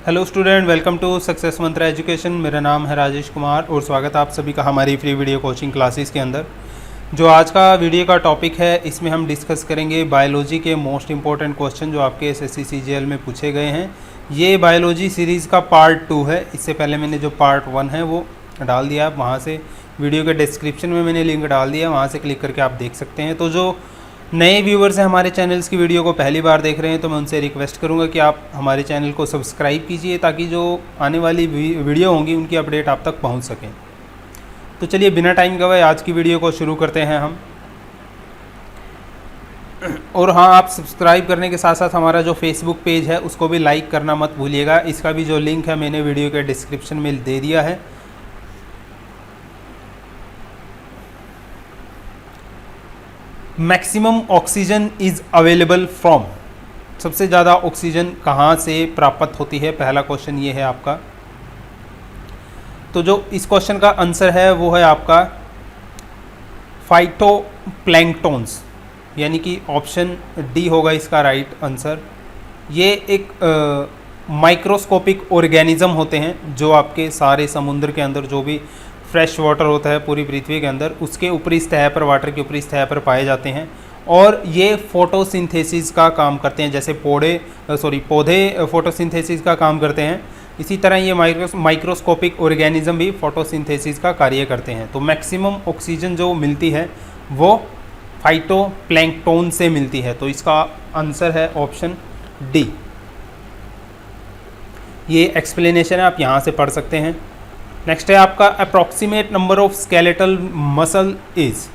Hello student, welcome to success Mantra education. मेरा नाम है राजेश कुमार और स्वागत है आप सभी का हमारी फ्री वीडियो कोचिंग क्लासेस के अंदर। जो आज का वीडियो का टॉपिक है, इसमें हम डिस्कस करेंगे बायोलॉजी के मोस्ट इंपॉर्टेंट क्वेश्चन जो आपके एसएससी सीजीएल में पूछे गए हैं। ये बायोलॉजी सीरीज़ का पार्ट 2 है। इससे पहले मैंने जो पार्ट 1 है वो डाल दिया, आप वहाँ से वीडियो के डिस्क्रिप्शन में मैंने लिंक डाल दिया, वहाँ से क्लिक करके आप देख सकते हैं। तो जो नए व्यूवर्स हैं हमारे चैनल्स की वीडियो को पहली बार देख रहे हैं, तो मैं उनसे रिक्वेस्ट करूंगा कि आप हमारे चैनल को सब्सक्राइब कीजिए ताकि जो आने वाली वीडियो होंगी उनकी अपडेट आप तक पहुंच सकें। तो चलिए बिना टाइम गवाए आज की वीडियो को शुरू करते हैं हम। और हाँ, आप सब्सक्राइब करने के साथ साथ हमारा जो फेसबुक पेज है उसको भी लाइक करना मत भूलिएगा। इसका भी जो लिंक है मैंने वीडियो के डिस्क्रिप्शन में दे दिया है। Maximum oxygen is available from, सबसे ज़्यादा ऑक्सीजन कहाँ से प्राप्त होती है, पहला क्वेश्चन ये है आपका। तो जो इस क्वेश्चन का आंसर है वो है आपका फाइटोप्लैंक्टन्स, यानी कि ऑप्शन डी होगा इसका राइट आंसर। ये एक माइक्रोस्कोपिक ऑर्गेनिज्म होते हैं जो आपके सारे समुद्र के अंदर जो भी फ्रेश वाटर होता है पूरी पृथ्वी के अंदर, उसके ऊपरी सतह पर, वाटर के ऊपरी सतह पर पाए जाते हैं और ये फोटोसिंथेसिस का काम करते हैं। जैसे पौधे फोटोसिंथेसिस का काम करते हैं, इसी तरह ये माइक्रोस्कोपिक ऑर्गेनिज्म भी फोटोसिंथेसिस का कार्य करते हैं। तो मैक्सिमम ऑक्सीजन जो मिलती है वो फाइटोप्लैंक्टन से मिलती है। तो इसका आंसर है ऑप्शन डी। ये एक्सप्लेनेशन है, आप यहाँ से पढ़ सकते हैं। नेक्स्ट है आपका approximate number of skeletal muscle is.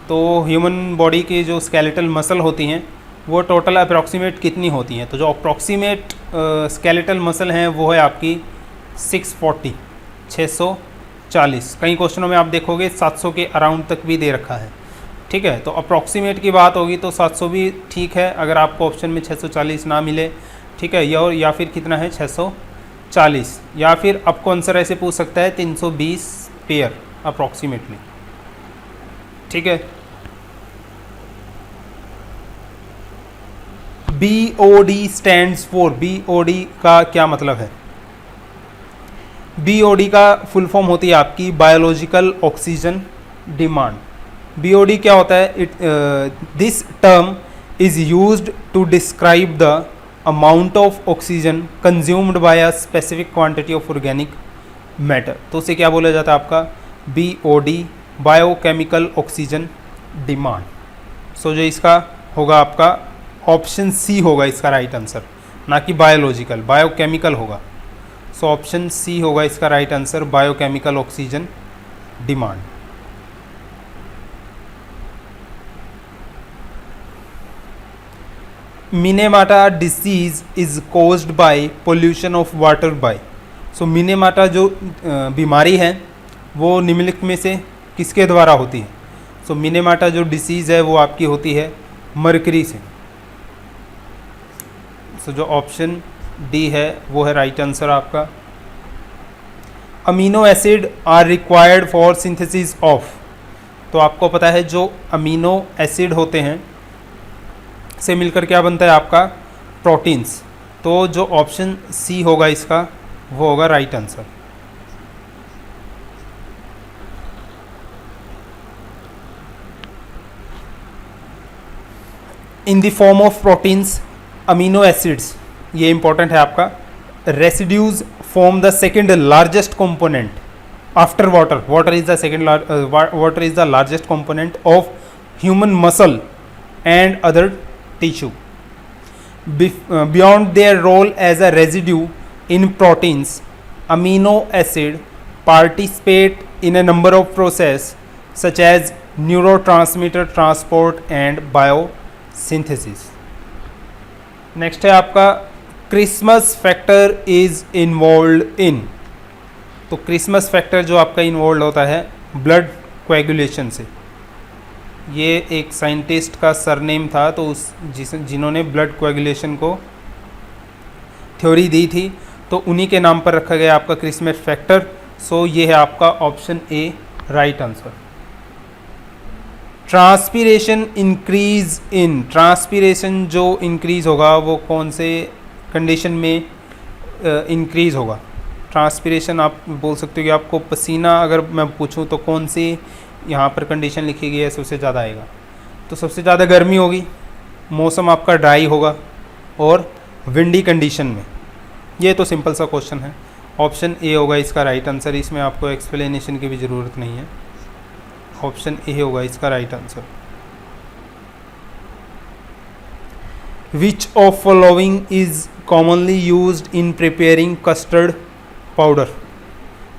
तो ह्यूमन बॉडी की जो स्केलेटल मसल होती हैं वो टोटल अप्रॉक्सीमेट कितनी होती हैं। तो जो अप्रॉक्सीमेट स्केलेटल मसल हैं वो है आपकी 640। कई क्वेश्चनों में आप देखोगे 700 के अराउंड तक भी दे रखा है, ठीक है। तो अप्रॉक्सीमेट की बात होगी तो 700 भी ठीक है, अगर आपको ऑप्शन में 640 ना मिले, ठीक है। या फिर कितना है 640, या फिर आपको आंसर ऐसे पूछ सकता है 320 पेयर अप्रॉक्सीमेटली, ठीक है। BOD स्टैंड्स फॉर, BOD का क्या मतलब है। BOD का फुल फॉर्म होती है आपकी बायोलॉजिकल ऑक्सीजन डिमांड। BOD क्या होता है, this term is used to describe the amount of oxygen consumed by a specific quantity of organic matter. तो उसे क्या बोला जाता है आपका BOD, biochemical oxygen demand. So जो इसका होगा आपका ऑप्शन सी होगा इसका राइट आंसर, ना कि बायोलॉजिकल, बायोकेमिकल होगा। सो ऑप्शन सी होगा इसका right answer, biochemical oxygen demand. Minamata disease is caused by pollution of water by. So Minamata जो बीमारी है वो निम्नलिखित में से किसके द्वारा होती है। सो मिनेमाटा जो डिसीज़ है वो आपकी होती है मरकरी से। सो जो ऑप्शन डी है वो है राइट आंसर आपका। Amino acid are required for synthesis of. तो आपको पता है जो अमीनो एसिड होते हैं से मिलकर क्या बनता है आपका प्रोटीन्स। तो जो ऑप्शन सी होगा इसका वो होगा right answer. In the form of proteins amino acids, ये इंपॉर्टेंट है आपका। Residues form the second largest component after water. Water is the largest component of human muscle and other tissue. Beyond their role as a residue in proteins, amino acid participate in a number of processes such as neurotransmitter transport and biosynthesis. Next है आपका Christmas factor is involve in. तो Christmas factor जो आपका involve होता है blood coagulation से। ये एक साइंटिस्ट का सरनेम था, तो जिन्होंने ब्लड कोएगुलेशन को थ्योरी दी थी, तो उन्हीं के नाम पर रखा गया आपका क्रिसमस फैक्टर। सो ये है आपका option A right answer. Transpiration increase in, transpiration जो इंक्रीज होगा वो कौन से कंडीशन में इंक्रीज़ होगा। ट्रांसपिरेशन आप बोल सकते हो कि आपको पसीना, अगर मैं पूछूं तो कौन सी यहाँ पर कंडीशन लिखी गई है सबसे ज़्यादा आएगा, तो सबसे ज़्यादा गर्मी होगी, मौसम आपका ड्राई होगा और विंडी कंडीशन में। ये तो सिंपल सा क्वेश्चन है, ऑप्शन ए होगा इसका राइट आंसर, इसमें आपको एक्सप्लेनेशन की भी ज़रूरत नहीं है, ऑप्शन ए होगा इसका right answer. Which of following is commonly used in preparing custard powder?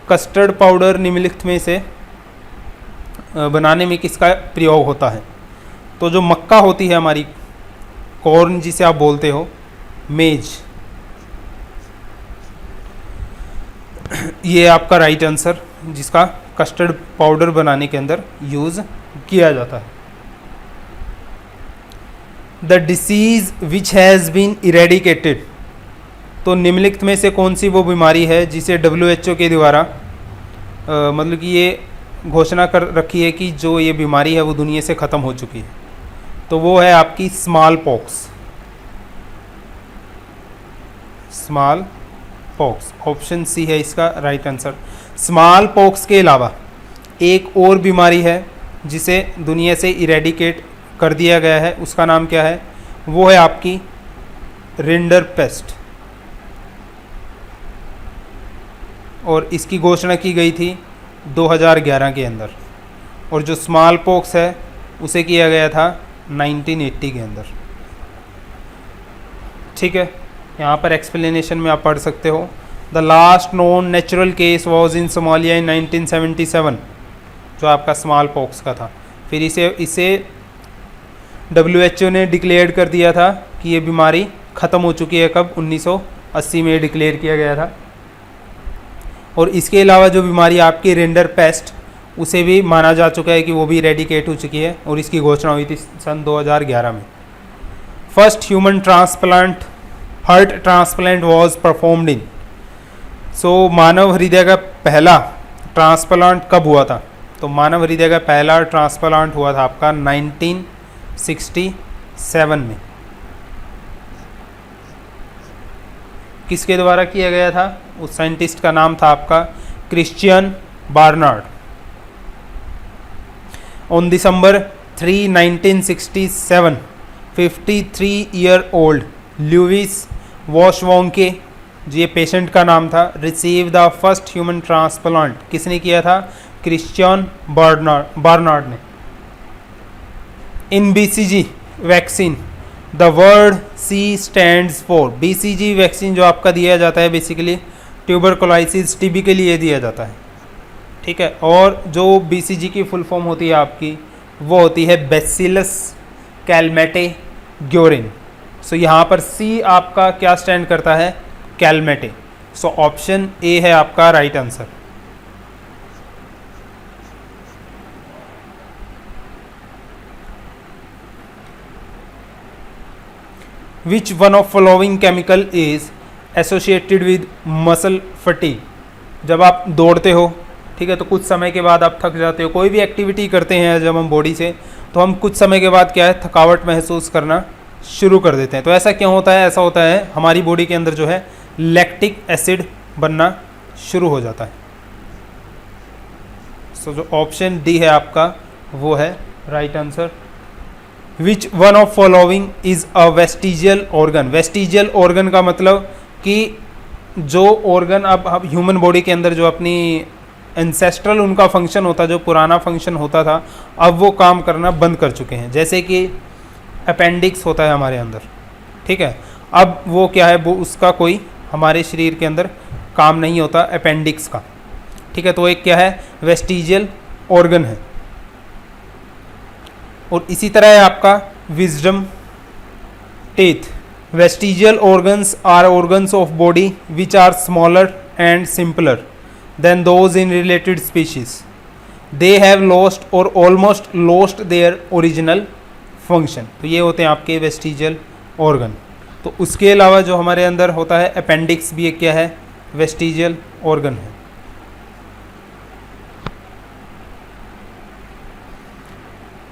Custard powder निम्नलिखित में से बनाने में किसका प्रयोग होता है? तो जो मक्का होती है हमारी, कॉर्न जिसे आप बोलते हो, मेज, ये आपका राइट आंसर जिसका कस्टर्ड पाउडर बनाने के अंदर यूज़ किया जाता है। The disease which has been eradicated, तो निम्नलिखित में से कौन सी वो बीमारी है जिसे WHO के द्वारा मतलब कि ये घोषणा कर रखी है कि जो ये बीमारी है वो दुनिया से ख़त्म हो चुकी है? तो वो है आपकी smallpox. Smallpox, option C है इसका राइट आंसर। स्मॉल पॉक्स के अलावा एक और बीमारी है जिसे दुनिया से इरेडिकेट कर दिया गया है, उसका नाम क्या है? वो है आपकी रिंडरपेस्ट, और इसकी घोषणा की गई थी 2011 के अंदर, और जो स्मॉल पॉक्स है उसे किया गया था 1980 के अंदर। ठीक है, यहाँ पर एक्सप्लेनेशन में आप पढ़ सकते हो। The last known natural case was in Somalia in 1977, जो आपका स्मॉल पॉक्स का था। फिर इसे WHO ने डिक्लेयर कर दिया था कि ये बीमारी ख़त्म हो चुकी है। कब? 1980 में डिक्लेयर किया गया था। और इसके अलावा जो बीमारी आपकी रिंडरपेस्ट, उसे भी माना जा चुका है कि वो भी इरेडिकेट हो चुकी है, और इसकी घोषणा हुई थी सन 2011 में। First human transplant, heart transplant was performed in, so मानव हृदय का पहला ट्रांसप्लांट कब हुआ था? तो मानव हृदय का पहला ट्रांसप्लांट हुआ था आपका 1967 में। किसके द्वारा किया गया था? उस साइंटिस्ट का नाम था आपका Christiaan Barnard. On December 3, 1967, 53-year-old Louis Washkansky, ये पेशेंट का नाम था, receive the first human transplant. किसने किया था? क्रिश्चियन बार्नार्ड ने। In BCG vaccine the word C stands for, BCG vaccine जो आपका दिया जाता है बेसिकली ट्यूबरकुलोसिस, TB के लिए दिया जाता है। ठीक है, और जो BCG की फुल फॉर्म होती है आपकी, वो होती है बैसिलस कैलमेटे ग्योरिन। सो यहाँ पर C आपका क्या स्टैंड करता है? कैलमेटे। सो ऑप्शन ए है आपका right answer. Which one of following chemical is associated with muscle fatigue? जब आप दौड़ते हो, ठीक है, तो कुछ समय के बाद आप थक जाते हो। कोई भी एक्टिविटी करते हैं जब हम बॉडी से, तो हम कुछ समय के बाद क्या है, थकावट महसूस करना शुरू कर देते हैं। तो ऐसा क्यों होता है? ऐसा होता है हमारी बॉडी के अंदर जो है लैक्टिक एसिड बनना शुरू हो जाता है। सो जो ऑप्शन डी है आपका, वो है right answer. Which one of following is a vestigial organ? Vestigial organ का मतलब कि जो ऑर्गन अब ह्यूमन बॉडी के अंदर जो अपनी एंसेस्ट्रल उनका फंक्शन होता, जो पुराना फंक्शन होता था, अब वो काम करना बंद कर चुके हैं। जैसे कि अपेंडिक्स होता है हमारे अंदर, ठीक है, अब वो क्या है, वो उसका कोई हमारे शरीर के अंदर काम नहीं होता अपेंडिक्स का। ठीक है, तो एक क्या है, वेस्टिजियल ऑर्गन है। और इसी तरह है आपका wisdom teeth. Vestigial organs are organs of body which are smaller and simpler than those in related species. They have lost or almost lost their original function. तो ये होते हैं आपके वेस्टिजियल ऑर्गन। तो उसके अलावा जो हमारे अंदर होता है अपेंडिक्स भी एक क्या है, वेस्टिजियल ऑर्गन है।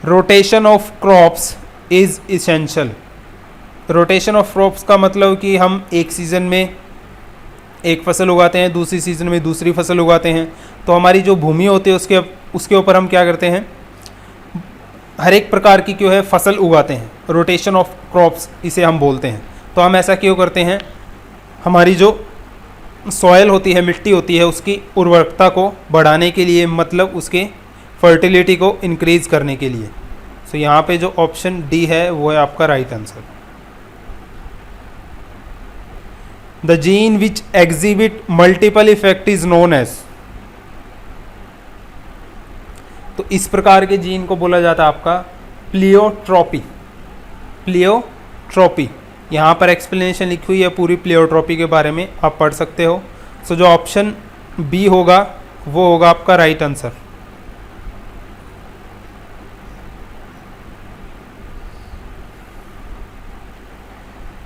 Rotation of crops is essential. Rotation of crops का मतलब कि हम एक सीज़न में एक फसल उगाते हैं, दूसरी सीजन में दूसरी फसल उगाते हैं, तो हमारी जो भूमि होती है उसके ऊपर हम क्या करते हैं, हर एक प्रकार की क्यों है फसल उगाते हैं, रोटेशन ऑफ क्रॉप्स इसे हम बोलते हैं। तो हम ऐसा क्यों करते हैं, हमारी जो सॉयल होती है, मिट्टी होती है, उसकी उर्वरकता को बढ़ाने के लिए, मतलब उसके फर्टिलिटी को इंक्रीज करने के लिए। सो यहाँ पे जो ऑप्शन डी है वो है आपका right answer. The gene which exhibit multiple effect is known as, तो इस प्रकार के जीन को बोला जाता है आपका प्लियोट्रोपी। प्लियोट्रोपी, यहाँ पर एक्सप्लेनेशन लिखी हुई है पूरी प्लियोट्रोपी के बारे में, आप पढ़ सकते हो। सो जो ऑप्शन बी होगा वो होगा आपका right answer.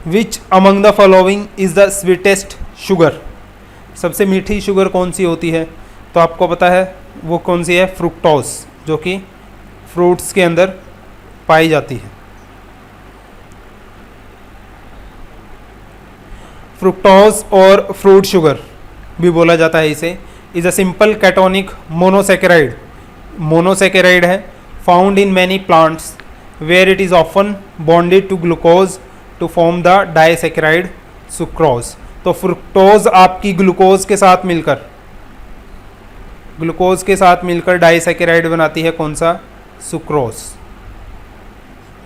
Which among the following is the sweetest sugar, सबसे मीठी शुगर कौन सी होती है, तो आपको पता है वो कौन सी है, फ्रुक्टोज, जो कि फ्रूट्स के अंदर पाई जाती है। फ्रुक्टोज और फ्रूट शुगर भी बोला जाता है इसे, is a simple ketonic monosaccharide, monosaccharide है, found in many plants where it is often bonded to glucose to form the disaccharide sucrose. तो फ्रुक्टोज आपकी ग्लूकोज के साथ मिलकर डाइसेकेराइड बनाती है, कौन सा, सुक्रोज।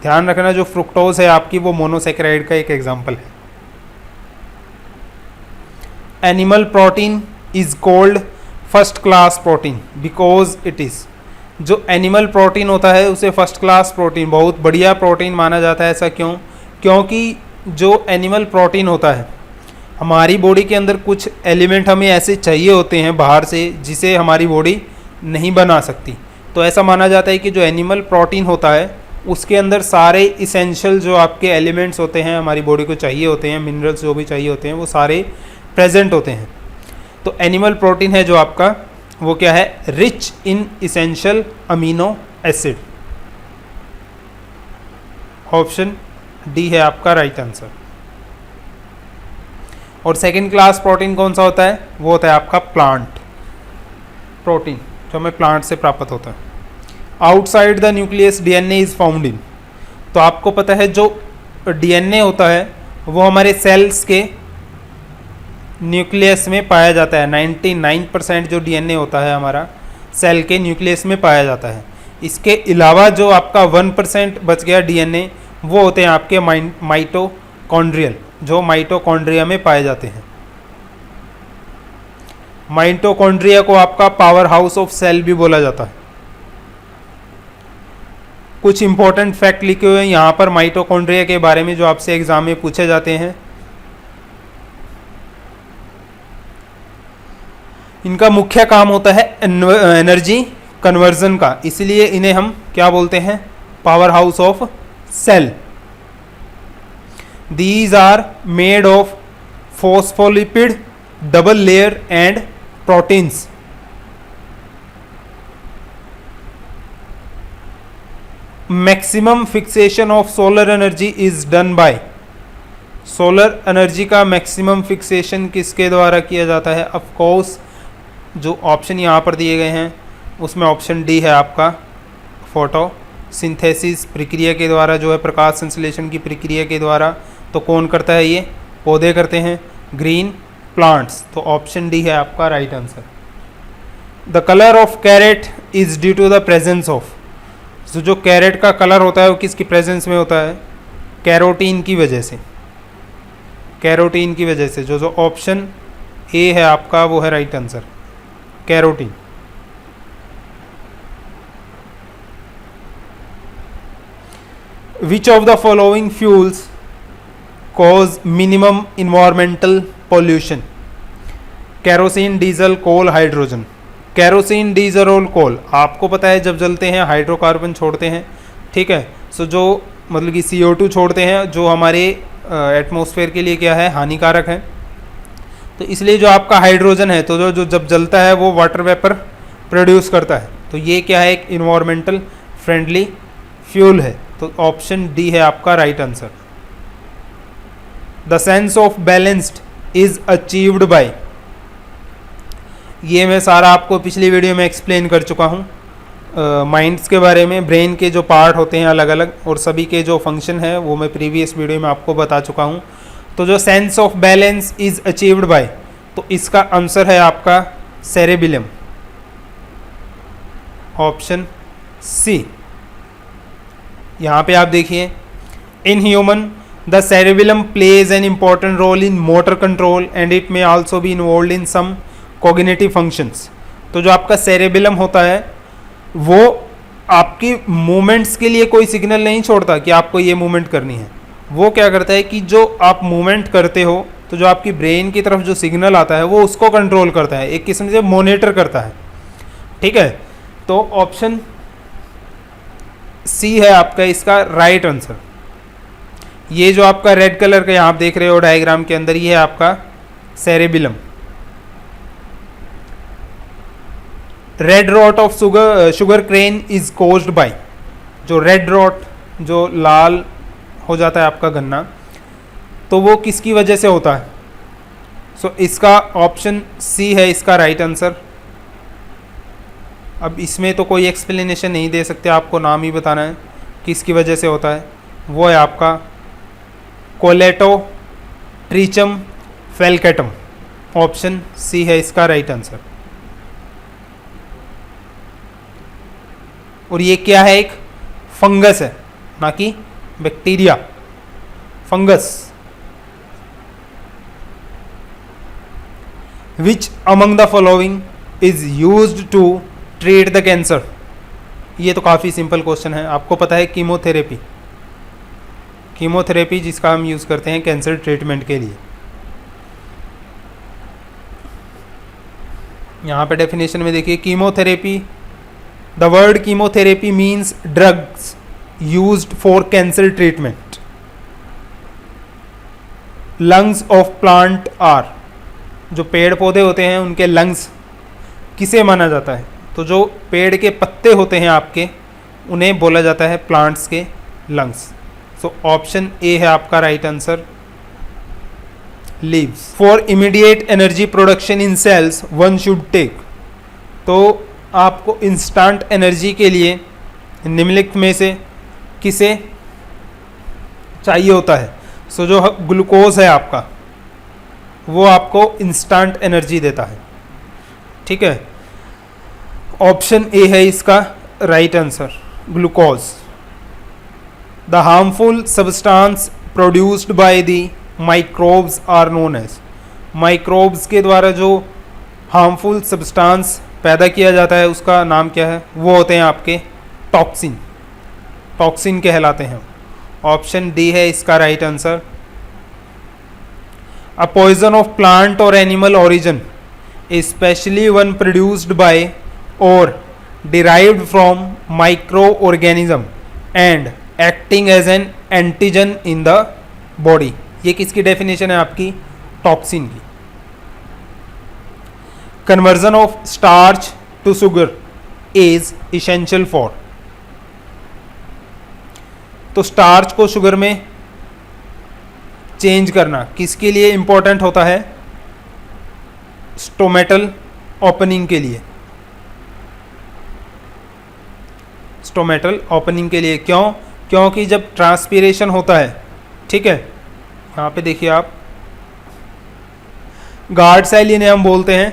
ध्यान रखना जो फ्रुक्टोज है आपकी वो मोनोसेकेराइड का एक एग्जांपल है। Animal protein is called first class protein because it is, जो एनिमल प्रोटीन होता है उसे फर्स्ट क्लास प्रोटीन, बहुत बढ़िया प्रोटीन माना जाता है। ऐसा क्यों, क्योंकि जो एनिमल प्रोटीन होता है, हमारी बॉडी के अंदर कुछ एलिमेंट हमें ऐसे चाहिए होते हैं बाहर से जिसे हमारी बॉडी नहीं बना सकती। तो ऐसा माना जाता है कि जो एनिमल प्रोटीन होता है उसके अंदर सारे इसेंशियल जो आपके एलिमेंट्स होते हैं, हमारी बॉडी को चाहिए होते हैं, मिनरल्स जो भी चाहिए होते हैं, वो सारे प्रेजेंट होते हैं। तो एनिमल प्रोटीन है जो आपका, वो क्या है, rich in essential amino acid. Option D है आपका राइट आंसर। और सेकेंड क्लास प्रोटीन कौन सा होता है, वो होता है आपका प्लांट प्रोटीन, जो हमें प्लांट से प्राप्त होता है। Outside the nucleus DNA is found in, तो आपको पता है जो डीएनए होता है वो हमारे सेल्स के न्यूक्लियस में पाया जाता है। 99% जो डीएनए होता है हमारा सेल के न्यूक्लियस में पाया जाता है। इसके अलावा जो आपका 1% बच गया डीएनए, वो होते हैं आपके माइटोकॉन्ड्रियल, जो माइटोकॉन्ड्रिया में पाए जाते हैं। माइटोकॉन्ड्रिया को आपका पावर हाउस ऑफ सेल भी बोला जाता है। कुछ इंपॉर्टेंट फैक्ट लिखे हुए हैं यहाँ पर माइटोकॉन्ड्रिया के बारे में जो आपसे एग्जाम में पूछे जाते हैं। इनका मुख्य काम होता है एनर्जी कन्वर्जन का, इसलिए इन्हें हम क्या बोलते हैं, powerhouse of cell. These are made of phospholipid, double layer and proteins. Maximum fixation of solar energy is done by, solar energy का मैक्सिमम फिक्सेशन किसके द्वारा किया जाता है, ऑफ कोर्स जो ऑप्शन यहाँ पर दिए गए हैं उसमें ऑप्शन डी है आपका, फोटोसिंथेसिस प्रक्रिया के द्वारा, जो है प्रकाश संश्लेषण की प्रक्रिया के द्वारा। तो कौन करता है, ये पौधे करते हैं, ग्रीन प्लांट्स। तो ऑप्शन डी है आपका right answer. The colour of carrot is due to the presence of, जो कैरेट का कलर होता है वो किसकी प्रेजेंस में होता है, कैरोटीन की वजह से, कैरोटीन की वजह से। जो ऑप्शन ए है आपका वो है right answer, carotene. Which of the following fuels cause minimum environmental pollution, kerosene, diesel, coal, hydrogen. Kerosene, diesel और कोल आपको पता है जब जलते हैं हाइड्रोकार्बन छोड़ते हैं, ठीक है। सो जो मतलब कि CO2 छोड़ते हैं जो हमारे एटमॉस्फेयर के लिए क्या है, हानिकारक है। तो इसलिए जो आपका हाइड्रोजन है, तो जो जब जलता है वो वाटर वेपर प्रोड्यूस करता है। तो ये क्या है, एक इन्वायरमेंटल फ्रेंडली फ्यूल है। तो ऑप्शन डी है आपका right answer. The sense of balanced is achieved by, ये मैं सारा आपको पिछली वीडियो में एक्सप्लेन कर चुका हूँ। माइंड्स के बारे में, ब्रेन के जो पार्ट होते हैं अलग अलग और सभी के जो फंक्शन है वो मैं प्रीवियस वीडियो में आपको बता चुका हूँ। तो जो sense of balance is achieved by, तो इसका आंसर है आपका सेरेबिलम, ऑप्शन सी। यहाँ पे आप देखिए, in human the cerebellum plays an important role in motor control and it may also be involved in some cognitive functions. तो जो आपका सेरेबिलम होता है वो आपकी मूवमेंट्स के लिए कोई सिग्नल नहीं छोड़ता कि आपको ये मूवमेंट करनी है। वो क्या करता है कि जो आप मूवमेंट करते हो तो जो आपकी ब्रेन की तरफ जो सिग्नल आता है वो उसको कंट्रोल करता है, एक किस्म से मॉनिटर करता है। ठीक है, तो ऑप्शन सी है आपका इसका राइट आंसर। ये जो आपका रेड कलर का यहाँ आप देख रहे हो डायग्राम के अंदर, ये है आपका cerebellum. Red rot of sugarcane is caused by, जो रेड रॉट जो लाल हो जाता है आपका गन्ना, तो वो किसकी वजह से होता है? सो इसका ऑप्शन सी है इसका राइट आंसर। अब इसमें तो कोई एक्सप्लेनेशन नहीं दे सकते, आपको नाम ही बताना है किसकी वजह से होता है। वो है आपका कोलेटोट्रिचम फेल्केटम, ऑप्शन सी है इसका राइट आंसर। और ये क्या है? एक फंगस है, ना कि bacteria, fungus. Which among the following is used to treat the cancer? ये तो काफ़ी सिंपल क्वेश्चन है। आपको पता है कीमोथेरेपी, कीमोथेरेपी जिसका हम यूज़ करते हैं कैंसर ट्रीटमेंट के लिए। यहाँ पे डेफिनेशन में देखिए, chemotherapy, the word chemotherapy means drugs used for cancer treatment. Lungs of plant are, जो पेड़ पौधे होते हैं उनके लंग्स किसे माना जाता है? तो जो पेड़ के पत्ते होते हैं आपके, उन्हें बोला जाता है प्लांट्स के लंग्स। सो ऑप्शन ए है आपका right answer, leaves. For immediate energy production in cells one should take, तो आपको इंस्टेंट एनर्जी के लिए निम्नलिखित में से किसे चाहिए होता है? सो जो ग्लूकोज है आपका, वो आपको इंस्टेंट एनर्जी देता है। ठीक है, ऑप्शन ए है इसका right answer, glucose. The harmful substance produced by the microbes are known as, microbes के द्वारा जो हार्मफुल सब्सटेंस पैदा किया जाता है उसका नाम क्या है? वो होते हैं आपके टॉक्सिन, टॉक्सिन कहलाते हैं। ऑप्शन डी है इसका right answer. A poison of plant और animal origin especially one produced by और derived from microorganism and acting as an antigen in the body। ये किसकी डेफिनेशन है आपकी? टॉक्सिन की। Conversion of starch to sugar is essential for, तो starch को sugar में चेंज करना किसके लिए इंपॉर्टेंट होता है? स्टोमेटल ओपनिंग के लिए, स्टोमेटल ओपनिंग के लिए। क्यों? क्योंकि जब ट्रांसपीरेशन होता है, ठीक है, यहाँ पे देखिए आप, गार्ड सेल इन्हें हम बोलते हैं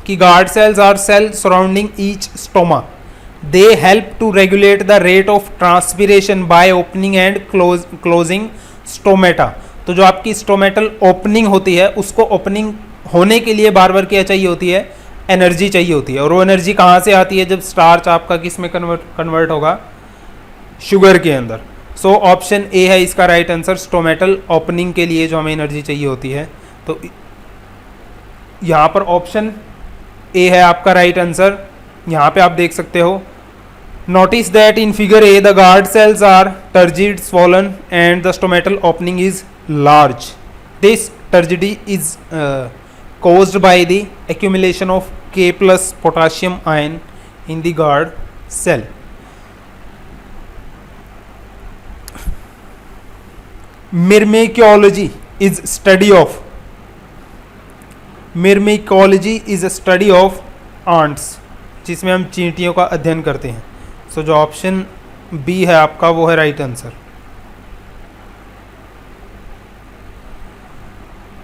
कि guard cells are cell surrounding each stoma, they help to regulate the rate of transpiration by opening and closing stomata. तो जो आपकी स्टोमेटल ओपनिंग होती है, उसको ओपनिंग होने के लिए बार बार क्या चाहिए होती है? एनर्जी चाहिए होती है। और वो एनर्जी कहाँ से आती है? जब स्टार्च आपका किस में कन्वर्ट होगा? शुगर के अंदर। सो ऑप्शन ए है इसका राइट आंसर, स्टोमेटल ओपनिंग के लिए जो हमें एनर्जी चाहिए होती है। तो यहाँ पर ऑप्शन ए है आपका राइट आंसर। यहाँ पे आप देख सकते हो, notice that in figure A the guard cells are turgid swollen and the stomatal opening is large. This turgidity is caused by the accumulation of K plus potassium ion in the guard cell. Myrmecoology is study of myrmecology is a study of ants, जिसमें हम चींटियों का अध्ययन करते हैं। सो जो option B है आपका वो है right answer.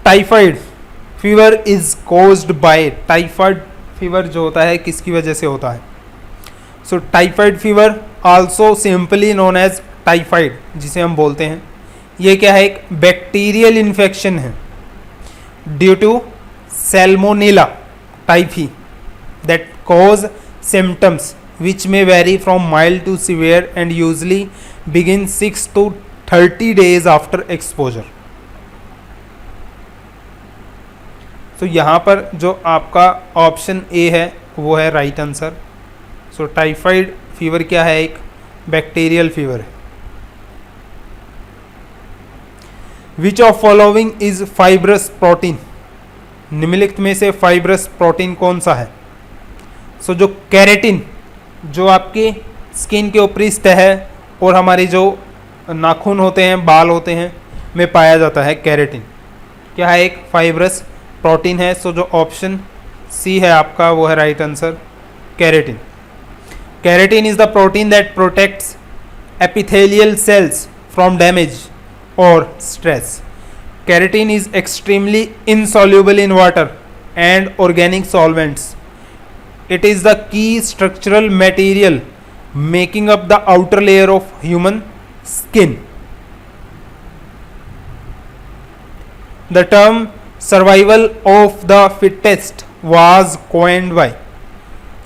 Typhoid fever is caused by, typhoid fever जो होता है किसकी वजह से होता है? So typhoid fever also simply known as typhoid, जिसे हम बोलते हैं, ये क्या है? एक बैक्टीरियल इन्फेक्शन है due to Salmonella typhi that cause symptoms which may vary from mild to severe and usually begin 6 to 30 days after exposure. तो यहाँ पर जो आपका ऑप्शन ए है वो है राइट आंसर। सो टाइफाइड फीवर क्या है? एक बैक्टीरियल फीवर है। Which of following is fibrous protein, निम्नलिखित में से फाइब्रस प्रोटीन कौन सा है? सो जो कैरेटिन, जो आपकी स्किन के ऊपरी सतह है और हमारी जो नाखून होते हैं, बाल होते हैं, में पाया जाता है कैरेटिन, क्या है? एक फाइब्रस प्रोटीन है। सो जो ऑप्शन सी है आपका वो है right answer, keratin. Keratin is the protein that protects epithelial cells from damage और stress. Keratin is extremely insoluble in water and organic solvents. It is the key structural material making up the outer layer of human skin. The term survival of the fittest was coined by,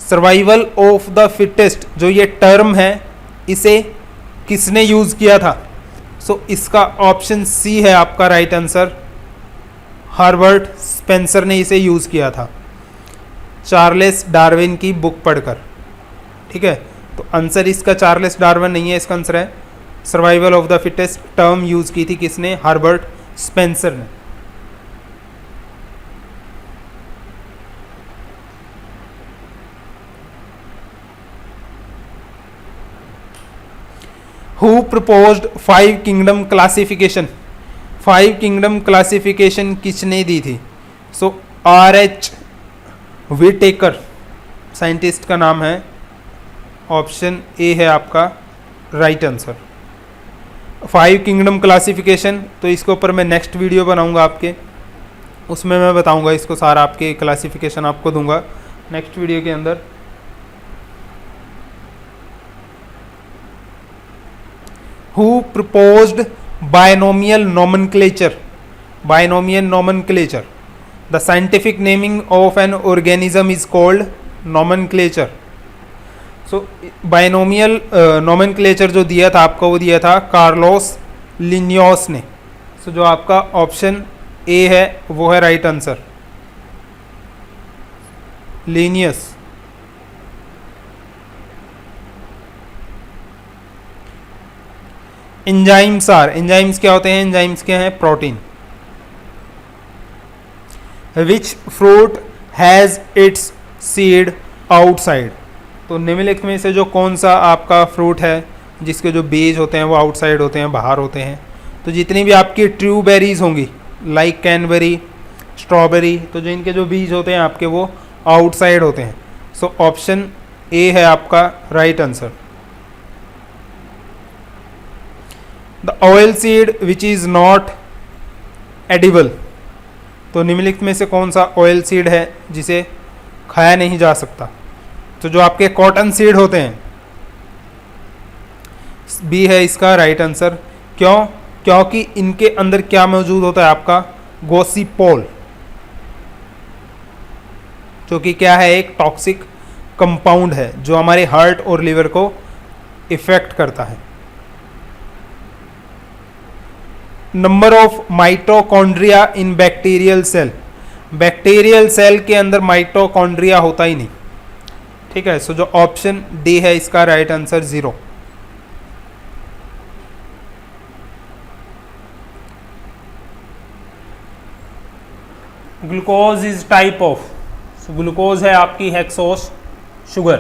survival of the fittest जो ये term है इसे किसने use किया था? सो इसका option C है आपका राइट आंसर, हार्बर्ट स्पेंसर ने इसे यूज किया था चार्लेस डार्विन की बुक पढ़कर। ठीक है, तो आंसर इसका चार्लेस डार्विन नहीं है, इसका आंसर है survival of the fittest. Term use की थी किसने? हार्बर्ट स्पेंसर ने। Who proposed 5 kingdom classification, 5 kingdom classification किसने दी थी? सो R.H. विटेकर साइंटिस्ट का नाम है। ऑप्शन ए है आपका राइट आंसर। 5 किंगडम क्लासिफिकेशन, तो इसके ऊपर मैं नेक्स्ट वीडियो बनाऊंगा आपके, उसमें मैं बताऊंगा इसको सारा, आपके क्लासिफिकेशन आपको दूंगा नेक्स्ट वीडियो के अंदर। Who proposed binomial nomenclature? Binomial nomenclature. The scientific naming of an organism is called nomenclature. So binomial nomenclature जो दिया था आपको वो दिया था कार्लोस लिनियोस ने। So जो आपका ऑप्शन ए है वो है right answer, Linnaeus. Enzymes are, enzymes क्या होते हैं? एंजाइम्स क्या हैं? Protein. Which fruit has its seed outside, तो निम्नलिखित में से जो कौन सा आपका फ्रूट है जिसके जो बीज होते हैं वो आउटसाइड होते हैं, बाहर होते हैं? तो जितनी भी आपकी ट्रू बेरीज होंगी लाइक कैनबेरी, स्ट्रॉबेरी, तो जो इनके जो बीज होते हैं आपके वो आउटसाइड होते हैं। सो ऑप्शन ए है आपका right answer. The oil seed which is not edible, तो निम्नलिखित में से कौन सा ऑयल सीड है जिसे खाया नहीं जा सकता? तो जो आपके कॉटन सीड होते हैं, बी है इसका राइट आंसर। क्यों? क्योंकि इनके अंदर क्या मौजूद होता है आपका? गोसिपोल, जो कि क्या है? एक टॉक्सिक कंपाउंड है जो हमारे हार्ट और लिवर को इफेक्ट करता है। Number of mitochondria in bacterial cell, bacterial cell के अंदर माइटोकॉन्ड्रिया होता ही नहीं। ठीक है, सो जो ऑप्शन डी है इसका right answer 0। Glucose is type of, glucose है आपकी हेक्सोस शुगर।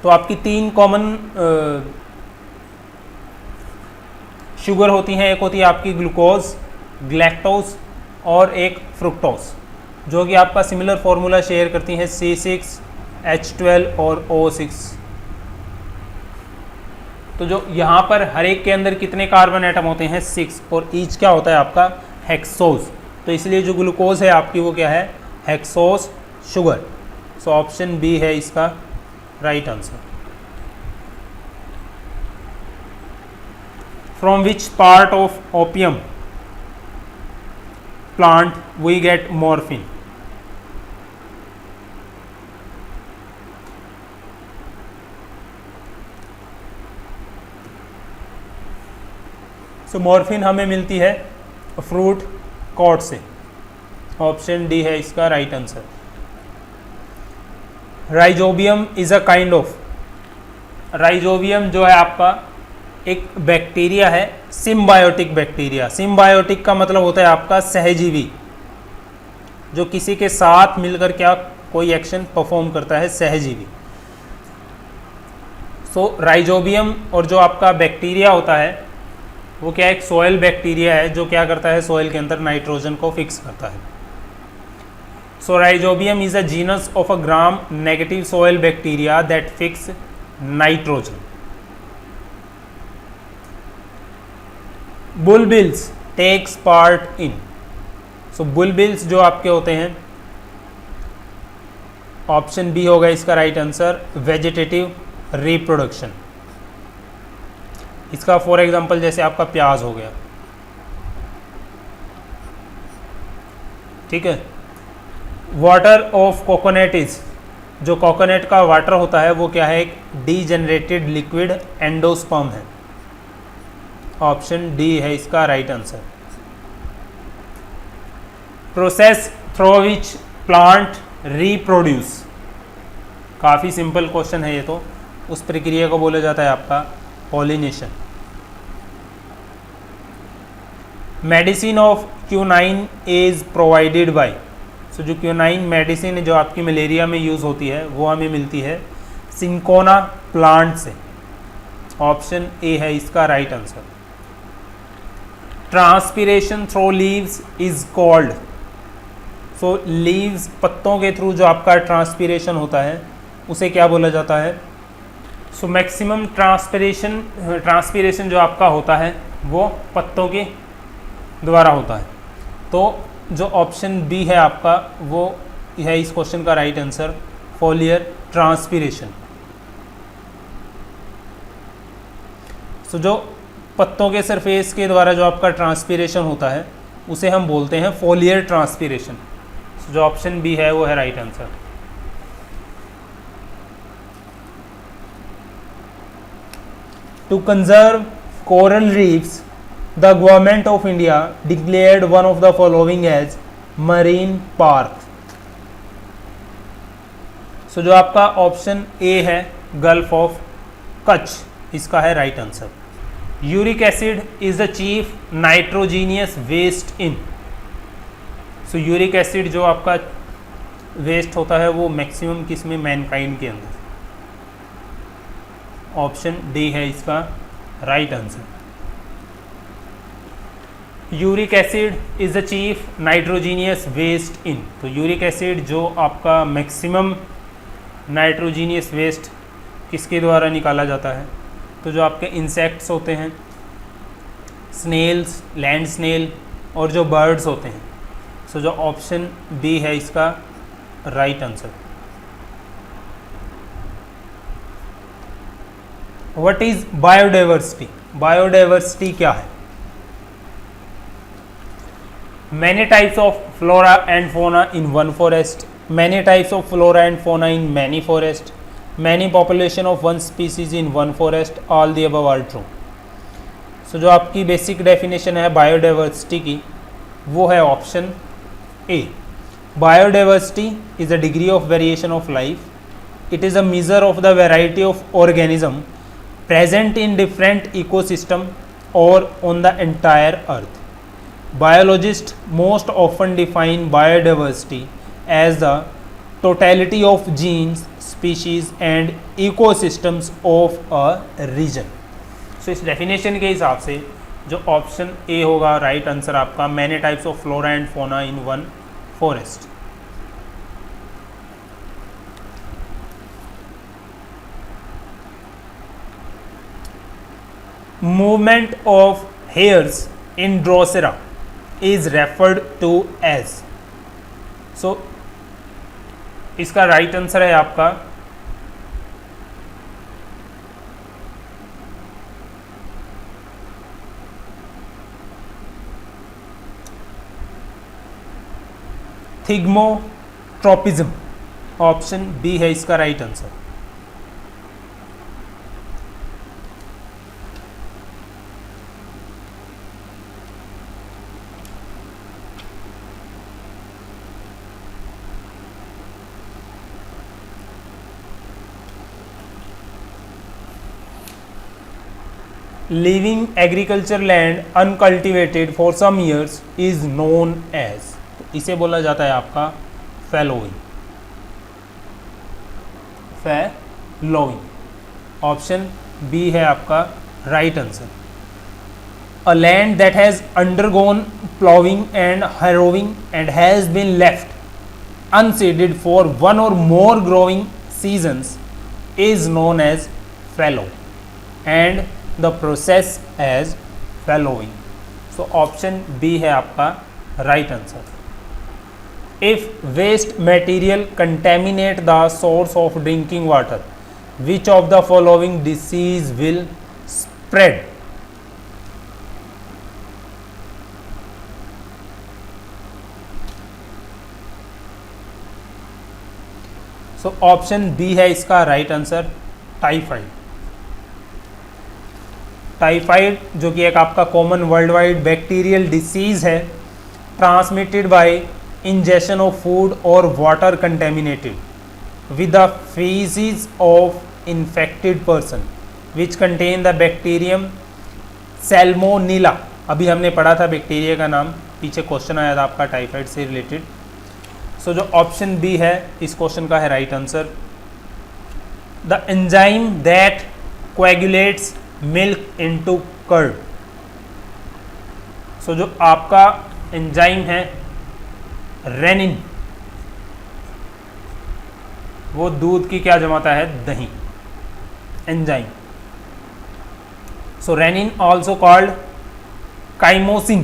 तो आपकी 3 कॉमन शुगर होती हैं, एक होती है आपकी ग्लूकोज, ग्लैक्टोज और एक फ्रुक्टोस, जो कि आपका सिमिलर फॉर्मूला शेयर करती हैं C6H12 और O6। तो जो यहाँ पर हर एक के अंदर कितने कार्बन एटम होते हैं 6, और ईच क्या होता है आपका हेक्सोस। तो इसलिए जो ग्लूकोज है आपकी वो क्या है hexose sugar. So option B है इसका right answer. From which part of opium plant we get morphine. So morphine हमें मिलती है फ्रूट कॉड से। ऑप्शन डी है इसका right answer. Rhizobium is a kind of, rhizobium जो है आपका एक बैक्टीरिया है, सिम्बायोटिक बैक्टीरिया। सिम्बायोटिक का मतलब होता है आपका सहजीवी, जो किसी के साथ मिलकर क्या कोई एक्शन परफॉर्म करता है, सहजीवी। सो राइजोबियम और जो आपका बैक्टीरिया होता है वो क्या एक सॉइल बैक्टीरिया है, जो क्या करता है सॉइल के अंदर नाइट्रोजन को फिक्स करता है। So Rhizobium is a genus of a gram negative soil bacteria that fix nitrogen. Bulbils takes part in. So bulbils जो आपके होते हैं, ऑप्शन बी होगा इसका राइट आंसर, वेजिटेटिव रिप्रोडक्शन। इसका फॉर एग्जांपल जैसे आपका प्याज हो गया, ठीक है। वाटर ऑफ कोकोनट इज, जो कोकोनट का वाटर होता है वो क्या है एक डीजेनरेटेड लिक्विड एंडोस्पर्म है। ऑप्शन डी है इसका right answer. Process through which plant reproduce. काफ़ी सिंपल क्वेश्चन है ये तो। उस प्रक्रिया को बोला जाता है आपका pollination. Medicine of quinine is provided by. So जो क्यूनाइन मेडिसिन जो आपकी मलेरिया में यूज़ होती है वो हमें मिलती है सिंकोना प्लांट से। ऑप्शन ए है इसका right answer. Transpiration through leaves is called. So leaves पत्तों के थ्रू जो आपका ट्रांसपीरेशन होता है उसे क्या बोला जाता है। सो मैक्सिमम ट्रांसपीरेशन जो आपका होता है वो पत्तों के द्वारा होता है। तो जो ऑप्शन बी है आपका वो है इस क्वेश्चन का राइट आंसर, फोलियर ट्रांसपीरेशन। सो जो पत्तों के सरफेस के द्वारा जो आपका ट्रांसपीरेशन होता है उसे हम बोलते हैं फोलियर ट्रांसपीरेशन। जो ऑप्शन बी है वो है right answer. To conserve coral reefs, the government of India declared one of the following as marine park. So जो आपका ऑप्शन ए है गल्फ ऑफ कच्छ, इसका है right answer. Uric acid is the chief nitrogenous waste in. So uric acid जो आपका waste होता है वो मैक्सिमम किस में, मैनकाइंड के अंदर। ऑप्शन डी है इसका right answer. Uric acid is the chief nitrogenous waste in. तो यूरिक एसिड जो आपका मैक्सिमम नाइट्रोजीनियस वेस्ट किसके द्वारा निकाला जाता है, तो जो आपके इंसेक्ट्स होते हैं, स्नेल्स, लैंड स्नेल और जो बर्ड्स होते हैं। सो जो ऑप्शन बी है इसका right answer. What is biodiversity. Biodiversity क्या है। Many types of flora and fauna in one forest, many types of flora and fauna in many forest, many population of one species in one forest, all the above are true. So जो आपकी basic definition है biodiversity की वो है option A. Biodiversity is a degree of variation of life. It is a measure of the variety of organism present in different ecosystem or on the entire earth. Biologists most often define biodiversity as the totality of genes, species and ecosystems of a region. So इस definition के हिसाब से जो option A होगा right answer आपका, many types of flora and fauna in one forest. Movement of hairs in drosera is referred to as. So इसका right answer है आपका थिग्मोट्रोपिज्म। ऑप्शन बी है इसका right answer. Leaving agriculture land uncultivated for some years is known as, तो इसे बोला जाता है आपका फैलोइंग। फैलोइंग ऑप्शन बी है आपका right answer. A land that has undergone plowing and harrowing and has been left unseeded for one or more growing seasons is known as fallow and the process as fallowing। So option B है आपका right answer। If waste material contaminate the source of drinking water, which of the following disease will spread? So option B है इसका right answer, typhoid. Typhoid जो कि एक आपका common world wide bacterial disease है, transmitted by ingestion of food और water contaminated with the faeces of infected person which contain the bacterium salmonella. अभी हमने पढ़ा था बैक्टीरिया का नाम, पीछे क्वेश्चन आया था आपका टाइफाइड से रिलेटेड। सो जो ऑप्शन बी है इस क्वेश्चन का है right answer. The enzyme that coagulates milk into curd. So जो आपका एंजाइम है रेनिन, वो दूध की क्या जमाता है, दही, enzyme. So rennin also called chymosin,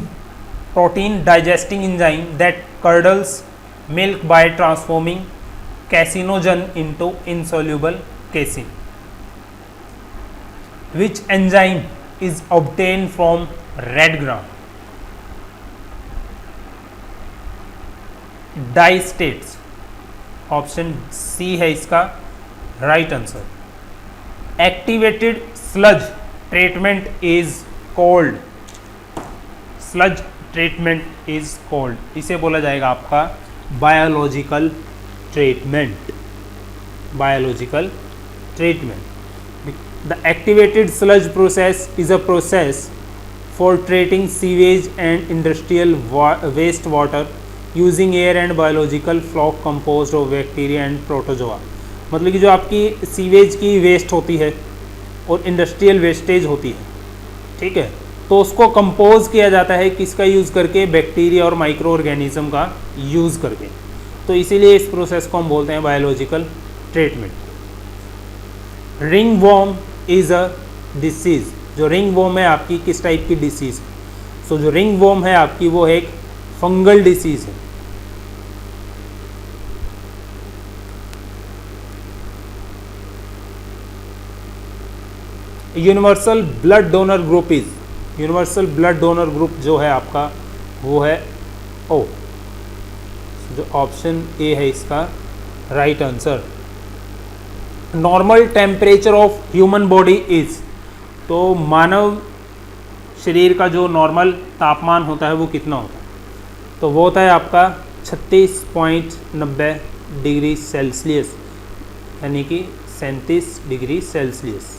protein digesting enzyme that curdles milk by transforming caseinogen into insoluble casein. Which enzyme is obtained from red gram? Diastates। Option C है इसका right answer. Activated sludge treatment is called. Sludge treatment is called, इसे बोला जाएगा आपका biological treatment. Biological treatment. The activated sludge process is a process for treating sewage and industrial waste water using air and biological floc composed of bacteria and protozoa। मतलब कि जो आपकी sewage की waste होती है और इंडस्ट्रियल वेस्टेज होती है, ठीक है, तो उसको कंपोज किया जाता है किसका यूज़ करके, बैक्टीरिया और माइक्रो ऑर्गेनिज्म का यूज़ करके। तो इसीलिए इस प्रोसेस को हम बोलते हैं biological treatment. Ringworm is a disease. जो रिंग वॉर्म है आपकी किस टाइप की डिसीज़ है? सो जो रिंग वॉर्म है आपकी वो एक फंगल डिसीज़ है। Universal blood donor group is, universal blood donor group जो है आपका वो है ओ। जो ऑप्शन ए है इसका right answer. Normal temperature of human body is, तो मानव शरीर का जो नॉर्मल तापमान होता है वो कितना होता है? तो वो होता है आपका 36.90 डिग्री सेल्सियस, यानी कि 37 डिग्री सेल्सियस।